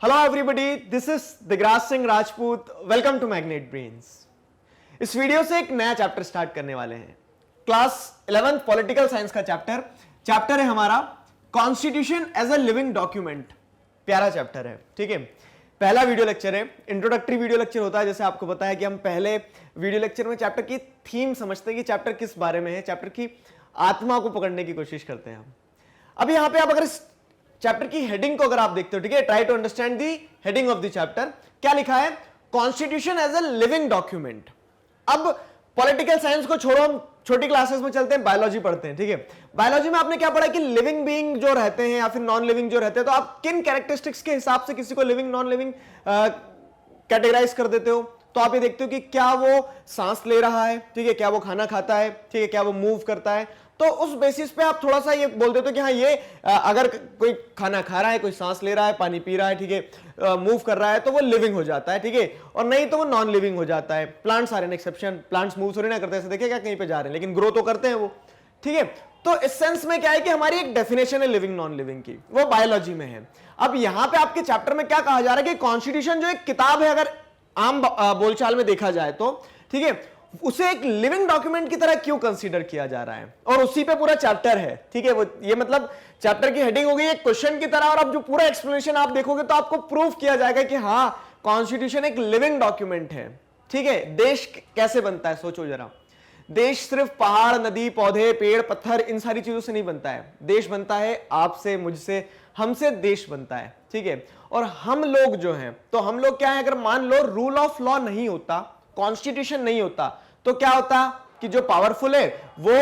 Hello everybody, this is Digraj Singh Rajput. Welcome to magnet brains. इस video से एक नया चैप्टर स्टार्ट करने वाले हैं। क्लास 11th पॉलिटिकल साइंस का चैप्टर है हमारा constitution as a living document. प्यारा चैप्टर है, ठीक है। पहला वीडियो लेक्चर है, इंट्रोडक्टरी वीडियो लेक्चर होता है। जैसे आपको पता है कि हम पहले वीडियो लेक्चर में चैप्टर की थीम समझते हैं कि चैप्टर किस बारे में है, चैप्टर की आत्मा को पकड़ने की कोशिश करते हैं हम। अब यहां पे आप अगर चैप्टर की हेडिंग को अगर आप देखते हो, ठीक है, try to understand the heading of the chapter. क्या लिखा है? Constitution as a living document. अब पॉलिटिकल साइंस को छोड़ो, हम छोटी क्लासेस में चलते हैं, बायोलॉजी पढ़ते हैं, ठीक है। बायोलॉजी में आपने क्या पढ़ा कि लिविंग बीइंग जो रहते हैं या फिर नॉन लिविंग जो रहते हैं, तो आप किन कैरेक्टरिस्टिक्स के हिसाब से किसी को लिविंग नॉन लिविंग कैटेगराइज कर देते हो? तो आप ये देखते हो कि क्या वो सांस ले रहा है, ठीक है, क्या वो खाना खाता है, ठीक है, क्या वो मूव करता है। तो उस बेसिस पे आप थोड़ा सा ये बोल देते हो कि हाँ ये अगर कोई खाना खा रहा है, कोई सांस ले रहा है, पानी पी रहा है, ठीक है, मूव कर रहा है, तो वो लिविंग हो जाता है, ठीक है, और नहीं तो वो नॉन लिविंग हो जाता है। Plants are an exception. Plants move थोड़ी ना करते, ऐसे देखिए क्या कहीं पे जा रहे हैं, लेकिन ग्रो तो करते हैं वो, ठीक है। तो इस सेंस में क्या है कि हमारी एक डेफिनेशन है लिविंग नॉन लिविंग की, वो बायोलॉजी में है। अब यहां पे आपके चैप्टर में क्या कहा जा रहा है कि कॉन्स्टिट्यूशन जो एक किताब है, अगर आम बोलचाल में देखा जाए तो, ठीक है, उसे एक लिविंग डॉक्यूमेंट की तरह क्यों कंसीडर किया जा रहा है, और उसी पे पूरा चैप्टर है, ठीक है। वो ये मतलब चैप्टर की हेडिंग हो गई एक क्वेश्चन की तरह, और अब जो पूरा एक्सप्लेनेशन आप देखोगे तो आपको प्रूव किया जाएगा कि हाँ कॉन्स्टिट्यूशन एक लिविंग डॉक्यूमेंट है, ठीक है। देश कैसे बनता है, सोचो जरा। देश सिर्फ पहाड़, नदी, पौधे, पेड़, पत्थर, इन सारी चीजों से नहीं बनता है। देश बनता है आपसे, मुझसे, हमसे देश बनता है, ठीक है। और हम लोग जो हैं, तो हम लोग क्या है, अगर मान लो रूल ऑफ लॉ नहीं होता, कॉन्स्टिट्यूशन नहीं होता, तो क्या होता कि जो पावरफुल है वो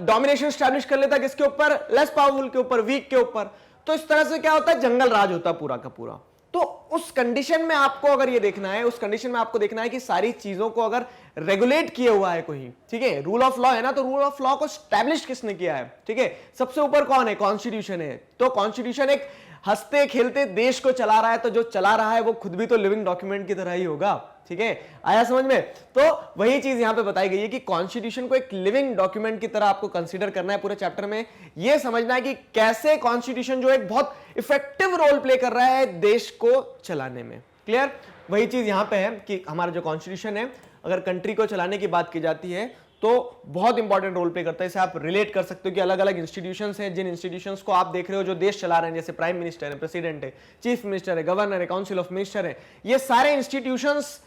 डोमिनेशन स्टैब्लिश कर लेता किसके ऊपर? लेस पावरफुल के ऊपर, वीक के ऊपर। तो इस तरह से क्या होता है, जंगल राज होता पूरा का पूरा। तो उस कंडीशन में आपको अगर ये देखना है, उस कंडीशन में आपको देखना है कि सारी चीजों को अगर रेगुलेट किया हुआ है कोई, ठीक है, रूल ऑफ लॉ है ना, तो रूल ऑफ लॉ को स्टैब्लिश किसने किया है, ठीक है, सबसे ऊपर कौन है? कॉन्स्टिट्यूशन है। तो कॉन्स्टिट्यूशन एक हंसते खेलते देश को चला रहा है, तो जो चला रहा है वो खुद भी तो लिविंग डॉक्यूमेंट की तरह ही होगा, ठीक है। आया समझ में? तो वही चीज यहां पे बताई गई है कि कॉन्स्टिट्यूशन को एक लिविंग डॉक्यूमेंट की तरह आपको कंसीडर करना है। पूरे चैप्टर में यह समझना है कि कैसे कॉन्स्टिट्यूशन जो एक बहुत इफेक्टिव रोल प्ले कर रहा है देश को चलाने में। क्लियर? वही चीज यहां पे है कि हमारा जो कॉन्स्टिट्यूशन है, अगर कंट्री को चलाने की बात की जाती है तो बहुत इंपॉर्टेंट रोल प्ले करता है। इसे आप रिलेट कर सकते हो कि अलग अलग इंस्टीट्यूशंस हैं, जिन इंस्टीट्यूशंस को आप देख रहे हो जो देश चला रहे हैं, जैसे प्राइम मिनिस्टर है, प्रेसिडेंट है, चीफ मिनिस्टर है, गवर्नर है, काउंसिल ऑफ मिनिस्टर है, ये सारे इंस्टीट्यूशंस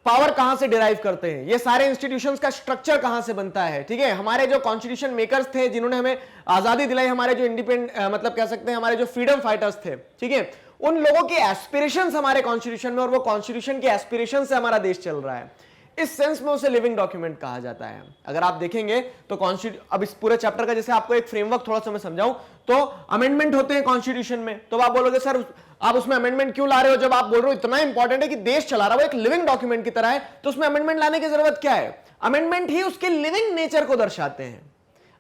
पावर कहां से डिराइव करते हैं, ये सारे इंस्टीट्यूशंस का स्ट्रक्चर कहां से बनता है, ठीक है। हमारे जो कॉन्स्टिट्यूशन मेकर्स थे, जिन्होंने हमें आजादी दिलाई, हमारे जो इंडिपेंडेंट मतलब कह सकते हैं हमारे जो फ्रीडम फाइटर्स थे, ठीक है, उन लोगों की एस्पिरेशंस हमारे कॉन्स्टिट्यूशन में, और वो कॉन्स्टिट्यूशन के एस्पिरेशन से हमारा देश चल रहा है। इस सेंस में उसे लिविंग डॉक्यूमेंट कहा जाता है। अगर आप देखेंगे तो अब इस पूरे चैप्टर का जैसे आपको एक फ्रेमवर्क थोड़ा सा मैं समझाऊं, तो अमेंडमेंट होते हैं कॉन्स्टिट्यूशन में। तो आप बोलोगे सर आप उसमें अमेंडमेंट क्यों ला रहे हो, जब आप बोल रहे हो इतना इंपॉर्टेंट है कि देश चला रहा है, वो एक लिविंग डॉक्यूमेंट की तरह है, तो उसमें अमेंडमेंट लाने की जरूरत क्या है? अमेंडमेंट ही उसके लिविंग नेचर को दर्शाते हैं।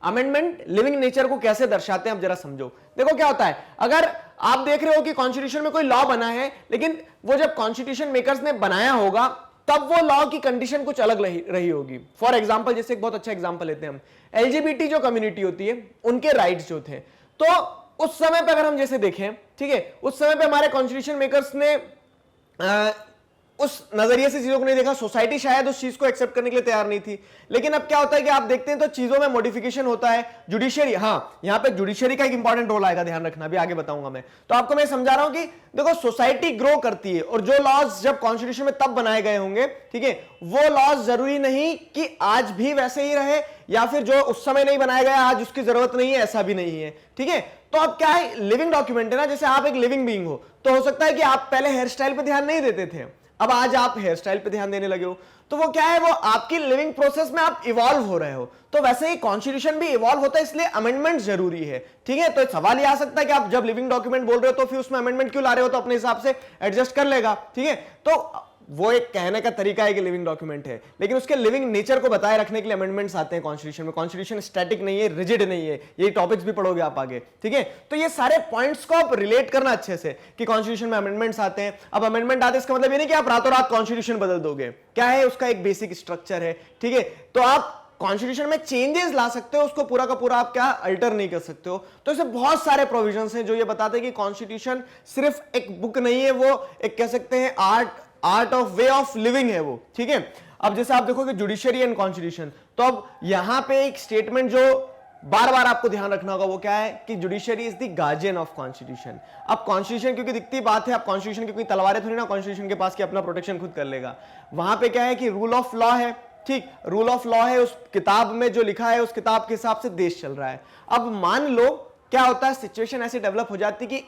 अमेंडमेंट लिविंग नेचर को कैसे दर्शाते हैं, अब जरा समझो। देखो क्या होता है, अगर आप देख रहे हो कि कॉन्स्टिट्यूशन में कोई लॉ बना है, लेकिन वो जब कॉन्स्टिट्यूशन मेकर्स ने बनाया होगा तब वो लॉ की कंडीशन कुछ अलग रही होगी। फॉर एग्जांपल, जैसे एक बहुत अच्छा एग्जांपल लेते हैं हम, एलजीबीटी जो कम्युनिटी होती है, उनके राइट्स जो थे, तो उस समय पे अगर हम जैसे देखें, ठीक है, उस समय पे हमारे कॉन्स्टिट्यूशन मेकर्स ने उस नजरिए से चीजों को नहीं देखा। सोसाइटी शायद उस चीज को एक्सेप्ट करने के लिए तैयार नहीं थी। लेकिन अब क्या होता है कि आप देखते हैं तो चीजों में मॉडिफिकेशन होता है। जुडिशरी, हाँ यहां पे जुडिशरी का एक इंपॉर्टेंट रोल आएगा, ध्यान रखना, भी आगे बताऊंगा मैं। तो आपको मैं समझा रहा हूं कि देखो सोसाइटी ग्रो करती है, और जो लॉज जब कॉन्स्टिट्यूशन में तब बनाए गए होंगे, ठीक है, वो लॉज जरूरी नहीं कि आज भी वैसे ही रहे, या फिर जो उस समय नहीं बनाया गया आज उसकी जरूरत नहीं है, ऐसा भी नहीं है, ठीक है। तो अब क्या है, लिविंग डॉक्यूमेंट है ना, जैसे आप एक लिविंग बीइंग हो, तो हो सकता है कि आप पहले हेयर स्टाइल पे ध्यान नहीं देते थे, अब आज आप हेयर स्टाइल पे ध्यान देने लगे हो, तो वो क्या है, वो आपकी लिविंग प्रोसेस में आप इवॉल्व हो रहे हो। तो वैसे ही कॉन्स्टिट्यूशन भी इवॉल्व होता है, इसलिए अमेंडमेंट जरूरी है, ठीक है। तो सवाल ये आ सकता है कि आप जब लिविंग डॉक्यूमेंट बोल रहे हो तो फिर उसमें अमेंडमेंट क्यों ला रहे हो, तो अपने हिसाब से एडजस्ट कर लेगा, ठीक है। तो वो एक कहने का तरीका है कि लिविंग डॉक्यूमेंट है, लेकिन उसके लिविंग नेचर को बताए रखने के लिए अमेंडमेंट्स आते हैं कॉन्स्टिट्यूशन में। कॉन्स्टिट्यूशन स्टैटिक नहीं है, रिजिड नहीं है, ये टॉपिक्स भी पढ़ोगे आप आगे, ठीक है। तो ये सारे पॉइंट्स को आप रिलेट करना अच्छे से कि कॉन्स्टिट्यूशन में अमेंडमेंट्स आते हैं। अब अमेंडमेंट आते हैं इसका मतलब ये नहीं कि आप रातों रात कॉन्स्टिट्यूशन बदल दोगे, क्या है उसका एक बेसिक स्ट्रक्चर है, ठीक है। तो आप कॉन्स्टिट्यूशन में चेंजेस ला सकते हो, उसको पूरा का पूरा आप क्या अल्टर नहीं कर सकते हो। तो ऐसे बहुत सारे प्रोविजंस हैं जो ये बताते हैं कि कॉन्स्टिट्यूशन सिर्फ एक बुक नहीं है, वो एक कह सकते हैं art of way of living है वो, ठीक है। अब जैसे आप देखोगे जुडिशरी एंड कॉन्स्टिट्यूशन, तो अब यहां पे एक स्टेटमेंट जो बार बार आपको ध्यान रखना होगा वो क्या है कि judiciary is the guardian of constitution. अब कॉन्स्टिट्यूशन क्योंकि दिखती बात है, अब कॉन्स्टिट्यूशन की कोई तलवारें थोड़ी ना कॉन्स्टिट्यूशन के पास कि अपना प्रोटेक्शन खुद कर लेगा। वहां पे क्या है कि रूल ऑफ लॉ है, ठीक, रूल ऑफ लॉ है, उस किताब में जो लिखा है उस किताब के हिसाब से देश चल रहा है। अब मान लो क्या होता है, सिचुएशन ऐसी डेवलप हो जाती कि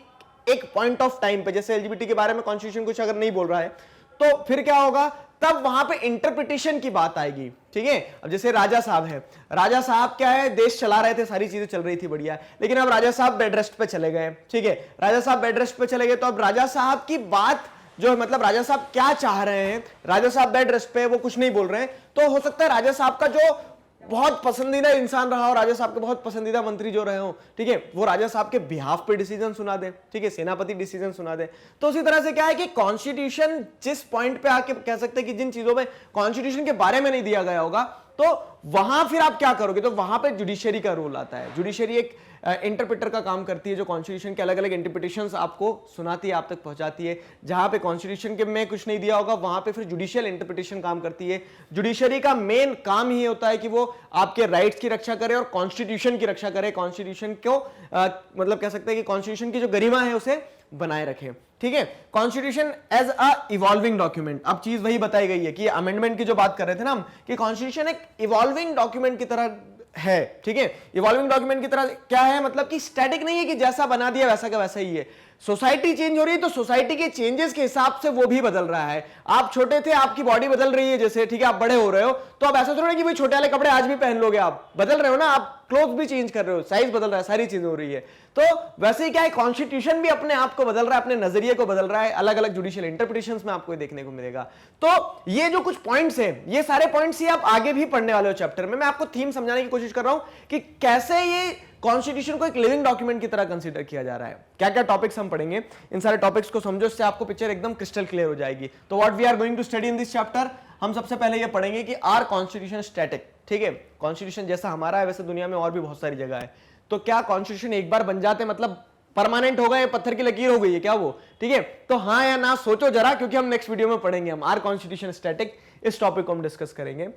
एक पॉइंट ऑफ टाइम पे, जैसे एलजीबीटी के बारे में कॉन्स्टिट्यूशन कुछ अगर नहीं बोल रहा है तो फिर क्या होगा, तब वहां पे इंटरप्रिटेशन की बात आएगी, ठीक है। अब जैसे राजा साहब है, राजा साहब क्या है, देश चला रहे थे, सारी चीजें चल रही थी बढ़िया, लेकिन अब राजा साहब बेड रेस्ट पे चले गए, ठीक है, राजा साहब बेड रेस्ट पे चले गए, तो अब राजा साहब की बात जो है, मतलब राजा साहब क्या चाह रहे हैं, राजा साहब बेड रेस्ट पे, वो कुछ नहीं बोल रहे हैं, तो हो सकता है राजा साहब का जो बहुत पसंदीदा इंसान रहा हो, राजा साहब के बहुत पसंदीदा मंत्री जो रहे हो, ठीक है, वो राजा साहब के बिहाफ पे डिसीजन सुना दे, ठीक है, सेनापति डिसीजन सुना दे। तो उसी तरह से क्या है कि कॉन्स्टिट्यूशन जिस पॉइंट पे आके कह सकते हैं कि जिन चीजों में कॉन्स्टिट्यूशन के बारे में नहीं दिया गया होगा, तो वहां फिर आप क्या करोगे, तो वहां पे जुडिशरी का रोल आता है। जुडिशरी एक इंटरप्रेटर का काम करती है जो कॉन्स्टिट्यूशन के अलग अलग इंटरप्रिटेशंस आपको सुनाती है, आप तक पहुंचाती है। जहां पे कॉन्स्टिट्यूशन के में कुछ नहीं दिया होगा वहां पे फिर जुडिशियल इंटरप्रिटेशन काम करती है। जुडिशरी का मेन काम ही होता है कि वो आपके राइट्स की रक्षा करे और कॉन्स्टिट्यूशन की रक्षा करे, कॉन्स्टिट्यूशन को मतलब कह सकते हैं कि कॉन्स्टिट्यूशन की जो गरिमा है उसे बनाए रखे, ठीक है। Constitution as a evolving document, अब चीज वही बताई गई है कि अमेंडमेंट की जो बात कर रहे थे ना हम, कि कॉन्स्टिट्यूशन एक इवॉल्विंग डॉक्यूमेंट की तरह है, ठीक है। इवॉल्विंग डॉक्यूमेंट की तरह क्या है, मतलब कि स्टैटिक नहीं है कि जैसा बना दिया वैसा का वैसा ही है। सोसाइटी चेंज हो रही है तो सोसाइटी के चेंजेस के हिसाब से वो भी बदल रहा है। आप छोटे थे, आपकी बॉडी बदल रही है, जैसे ठीक है आप बड़े हो रहे हो, तो अब ऐसा थोड़ा कि भाई छोटे वाले कपड़े आज भी पहन लोगे, आप बदल रहे हो ना, आप क्लोथ भी चेंज कर रहे हो, साइज बदल रहा है, सारी चीजें हो रही है। तो वैसे ही क्या है, कॉन्स्टिट्यूशन भी अपने आप को बदल रहा है, अपने नजरिए को बदल रहा है, अलग अलग जुडिशियल इंटरप्रिटेशंस में आपको देखने को मिलेगा। तो ये जो कुछ पॉइंट्स हैं, ये सारे पॉइंट्स ही आप आगे भी पढ़ने वाले हो चैप्टर में। मैं आपको थीम समझाने की कोशिश कर रहा हूं कि कैसे ये कॉन्स्टिट्यूशन को एक लिविंग डॉक्यूमेंट की तरह कंसीडर किया जा रहा है। क्या क्या टॉपिक्स हम पढ़ेंगे, इन सारे टॉपिक्स को समझो, इससे आपको पिक्चर एकदम क्रिस्टल क्लियर हो जाएगी। तो what we are going to study in this chapter, हम सबसे पहले ये पढ़ेंगे कि आर कॉन्स्टिट्यूशन स्टैटिक, ठीक है। कॉन्स्टिट्यूशन जैसा हमारा है वैसे दुनिया में और भी बहुत सारी जगह है, तो क्या कॉन्स्टिट्यूशन एक बार बन जाते मतलब परमानेंट हो गए, पत्थर की लकीर हो गई है क्या वो, ठीक है। तो हाँ या ना सोचो जरा, क्योंकि हम नेक्स्ट वीडियो में पढ़ेंगे हम आर कॉन्स्टिट्यूशन स्टैटिक, इस टॉपिक को हम डिस्कस करेंगे।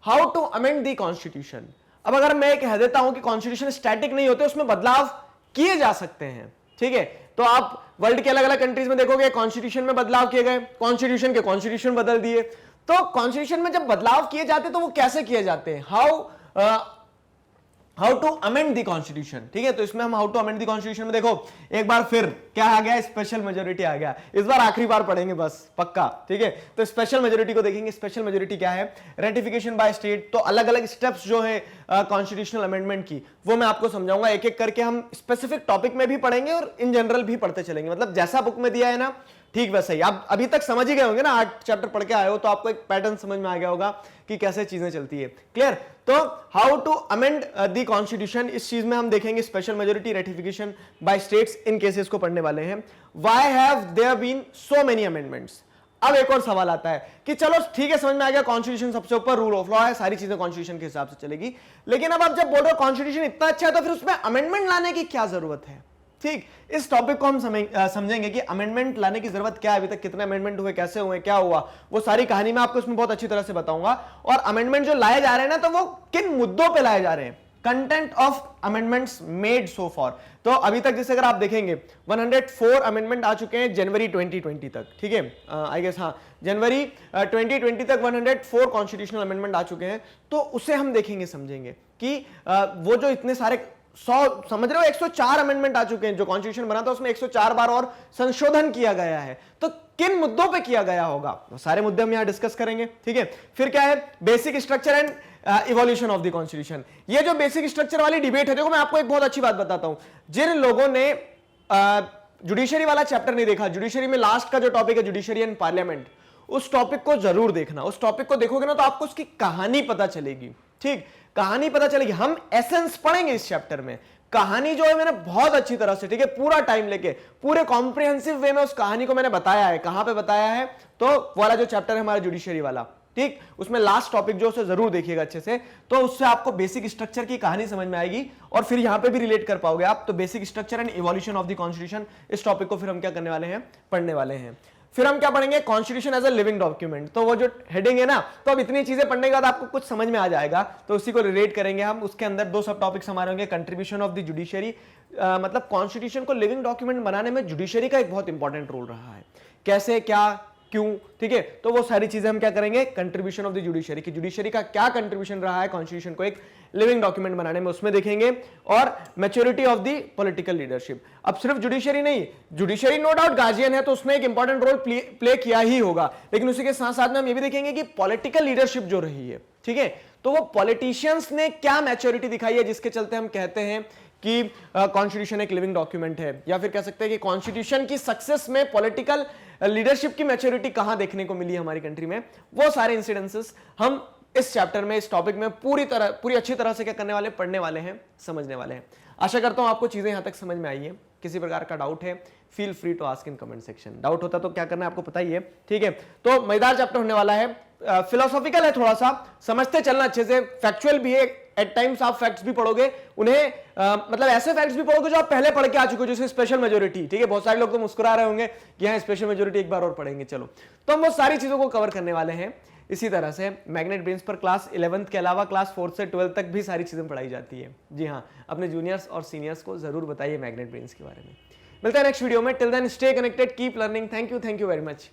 How to amend the constitution. अब अगर मैं कह देता हूं कि कॉन्स्टिट्यूशन स्टैटिक नहीं होते, उसमें बदलाव किए जा सकते हैं, ठीक है। तो आप वर्ल्ड के अलग अलग कंट्रीज में देखोगे कॉन्स्टिट्यूशन में बदलाव किए गए, कॉन्स्टिट्यूशन के कॉन्स्टिट्यूशन बदल दिए। तो कॉन्स्टिट्यूशन में जब बदलाव किए जाते तो वो कैसे किए जाते हैं, how to amend the constitution, ठीक है। तो इसमें हम how to amend the constitution में देखो एक बार फिर क्या आ गया, स्पेशल मेजोरिटी आ गया। इस बार आखिरी बार पढ़ेंगे बस पक्का, ठीक है। तो स्पेशल मेजोरिटी को देखेंगे। स्पेशल मेजोरिटी क्या है, रेटिफिकेशन बाय स्टेट। तो अलग अलग स्टेप्स जो है कॉन्स्टिट्यूशनल अमेंडमेंट की, वो मैं आपको समझाऊंगा एक एक करके। हम स्पेसिफिक टॉपिक में भी पढ़ेंगे और इन जनरल भी पढ़ते चलेंगे, मतलब जैसा बुक में दिया है ना ठीक वैसे ही। आप अभी तक समझ ही गए होंगे ना, 8 चैप्टर पढ़ के आए हो तो आपको एक पैटर्न समझ में आ गया होगा कि कैसे चीजें चलती है। क्लियर। तो how to amend the constitution, इस चीज में हम देखेंगे special majority, ratification by states, इन केसेस को पढ़ने वाले हैं। Why have there been so many amendments. अब एक और सवाल आता है कि चलो ठीक है समझ में आ गया, कॉन्स्टिट्यूशन सबसे ऊपर, रूल ऑफ लॉ है, सारी चीजें कॉन्स्टिट्यूशन के हिसाब से चलेगी, लेकिन अब आप जब बोल रहे हो कॉन्स्टिट्यूशन इतना अच्छा है तो फिर उसमें अमेंडमेंट लाने की क्या जरूरत है। ठीक, इस टॉपिक को हम समझेंगे कि अमेंडमेंट लाने की जरूरत क्या है, अभी तक कितने अमेंडमेंट हुए, कैसे हुए, क्या हुआ, वो सारी कहानी मैं आपको इसमें बहुत अच्छी तरह से बताऊंगा। और अमेंडमेंट जो लाए जा रहे हैं ना, तो वो किन मुद्दों पे लाए जा रहे हैं, content of amendments made so for. तो अभी तक जैसे अगर आप देखेंगे 104 अमेंडमेंट आ चुके हैं जनवरी 2020 तक, ठीक है, आई गेस हाँ जनवरी 2020 तक 104 कॉन्स्टिट्यूशनल अमेंडमेंट आ चुके हैं। तो उसे हम देखेंगे, समझेंगे कि वो जो इतने सारे 100 समझ रहे हो 104 अमेंडमेंट आ चुके हैं, जो कॉन्स्टिट्यूशन बना था उसमें 104 बार और संशोधन किया गया है, तो किन मुद्दों पे किया गया होगा, वो सारे मुद्दे हम यहां डिस्कस करेंगे। ठीक है, फिर क्या है, basic structure and evolution of the constitution. ये जो बेसिक स्ट्रक्चर वाली डिबेट है, देखो मैं आपको एक बहुत अच्छी बात बताता हूं, जिन लोगों ने जुडिशरी वाला चैप्टर नहीं देखा, जुडिशरी में लास्ट का जो टॉपिक है जुडिशरी एंड पार्लियामेंट, उस टॉपिक को जरूर देखना। उस टॉपिक को देखोगे ना तो आपको उसकी कहानी पता चलेगी। ठीक, कहानी पता चलेगी। हम एसेंस पढ़ेंगे इस चैप्टर में, कहानी जो है मैंने बहुत अच्छी तरह से, ठीक है, पूरा टाइम लेके पूरे कॉम्प्रिहेंसिव वे में उस कहानी को मैंने बताया है। कहां पे बताया है, तो वाला जो चैप्टर है हमारा जुडिशरी वाला, ठीक, उसमें लास्ट टॉपिक जो उसे जरूर देखिएगा अच्छे से, तो उससे आपको बेसिक स्ट्रक्चर की कहानी समझ में आएगी और फिर यहां पे भी रिलेट कर पाओगे आप। तो basic structure and evolution of the constitution, इस टॉपिक को फिर हम क्या करने वाले हैं, पढ़ने वाले हैं। फिर हम क्या पढ़ेंगे, constitution as a living document. तो वो जो हेडिंग है ना, तो अब इतनी चीजें पढ़ने के बाद आपको कुछ समझ में आ जाएगा, तो उसी को रिलेट करेंगे हम। उसके अंदर दो सब टॉपिक्स हमारे होंगे, कंट्रीब्यूशन ऑफ द जुडिशरी, मतलब कॉन्स्टिट्यूशन को लिविंग डॉक्यूमेंट बनाने में जुडिशरी का एक बहुत इंपॉर्टेंट रोल रहा है, कैसे, क्या, क्यों, ठीक है। तो वो सारी चीजें हम क्या करेंगे, कंट्रीब्यूशन ऑफ द जुडिशरी की, जुडिशरी का क्या कंट्रीब्यूशन रहा है कॉन्स्टिट्यूशन को एक लिविंग डॉक्यूमेंट बनाने में, उसमें देखेंगे। और maturity of the political leadership. अब सिर्फ जुडिशरी नहीं, जुडिशरी नो डाउट गार्जियन है तो उसने एक इंपॉर्टेंट रोल प्ले किया ही होगा, लेकिन उसी के साथ साथ में हम ये भी देखेंगे कि पॉलिटिकल लीडरशिप जो रही है, ठीक है, तो वो पॉलिटिशियंस ने क्या मैच्योरिटी दिखाई है जिसके चलते हम कहते हैं कि कॉन्स्टिट्यूशन एक लिविंग डॉक्यूमेंट है, या फिर कह सकते हैं कि कॉन्स्टिट्यूशन की सक्सेस में पॉलिटिकल लीडरशिप की मैच्योरिटी कहां देखने को मिली हमारी कंट्री में। वो सारे इंसिडेंसेस हम इस चैप्टर में, इस टॉपिक में पूरी अच्छी तरह से क्या करने वाले, पढ़ने वाले हैं, समझने वाले हैं। आशा करता हूं आपको चीजें यहां तक समझ में आई है। किसी प्रकार का डाउट है, feel free to ask in comment section. Doubt होता तो क्या करना है आपको पता ही है, ठीक है। तो मजेदार चैप्टर होने वाला है, फिलोसॉफिकल है, थोड़ा सा समझते चलना अच्छे से, फैक्चुअल भी है, एट टाइम्स आप फैक्ट्स भी पढ़ोगे, उन्हें मतलब ऐसे फैक्ट्स भी पढ़ोगे जो आप पहले पढ़ के आ चुके हो, जैसे स्पेशल मेजोरिटी, ठीक है। बहुत सारे लोग तो मुस्कुरा रहे होंगे कि यहाँ स्पेशल मेजोरिटी एक बार और पढ़ेंगे, चलो। तो हम वो सारी चीजों को कवर करने वाले हैं। इसी तरह से मैग्नेट ब्रेन्स पर क्लास 11th के अलावा क्लास 4 से 12 तक भी सारी चीजें पढ़ाई जाती है। जी हाँ, अपने जूनियर्स और सीनियर्स को जरूर बताइए मैग्नेट ब्रेन्स के बारे में। मिलते हैं नेक्स्ट वीडियो में, till then stay connected, keep learning. Thank you very much.